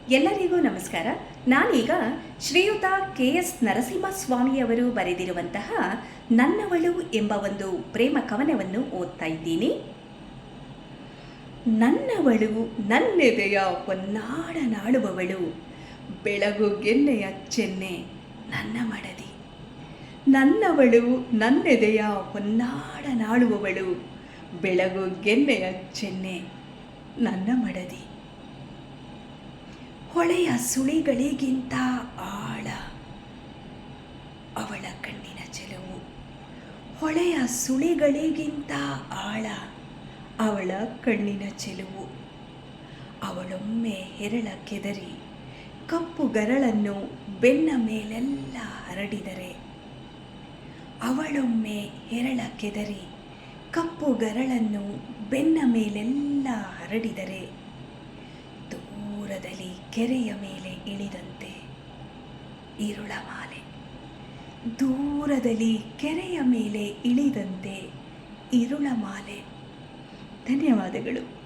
ಎಲ್ಲರಿಗೂ ನಮಸ್ಕಾರ. ನಾನೀಗ ಶ್ರೀಯುತ KS ನರಸಿಂಹಸ್ವಾಮಿಯವರು ಬರೆದಿರುವಂತಹ ನನ್ನವಳು ಎಂಬ ಒಂದು ಪ್ರೇಮ ಕವನವನ್ನು ಓದ್ತಾ ಇದ್ದೀನಿ. ನನ್ನವಳು ನನ್ನೆದೆಯ ಹೊನ್ನಾಡನಾಡುವವಳು, ಬೆಳಗು ಗೆನ್ನೆಯ ಚೆನ್ನೆ ನನ್ನ ಮಡದಿ. ನನ್ನವಳು ನನ್ನೆದೆಯ ಹೊನ್ನಾಡನಾಡುವವಳು, ಬೆಳಗು ಗೆನ್ನೆಯ ಚೆನ್ನೆ ನನ್ನ ಮಡದಿ. ಹೊಳೆಯ ಸುಳಿಗಳಿಗಿಂತ ಆಳ ಅವಳ ಕಣ್ಣಿನ ಚೆಲುವು, ಹೊಳೆಯ ಸುಳಿಗಳಿಗಿಂತ ಆಳ ಅವಳ ಕಣ್ಣಿನ ಚೆಲುವು. ಅವಳೊಮ್ಮೆ ಹೆರಳ ಕೆದರಿ ಕಪ್ಪು ಗರಳನ್ನು ಬೆನ್ನ ಮೇಲೆಲ್ಲ ಹರಡಿದರೆ, ಅವಳೊಮ್ಮೆ ಹೆರಳ ಕೆದರಿ ಕಪ್ಪು ಗರಳನ್ನು ಬೆನ್ನ ಮೇಲೆಲ್ಲ ಹರಡಿದರೆ, ದೂರದಲ್ಲಿ ಕೆರೆಯ ಮೇಲೆ ಇಳಿದಂತೆ ಇರುಳಮಾಲೆ, ದೂರದಲ್ಲಿ ಕೆರೆಯ ಮೇಲೆ ಇಳಿದಂತೆ ಇರುಳಮಾಲೆ. ಧನ್ಯವಾದಗಳು.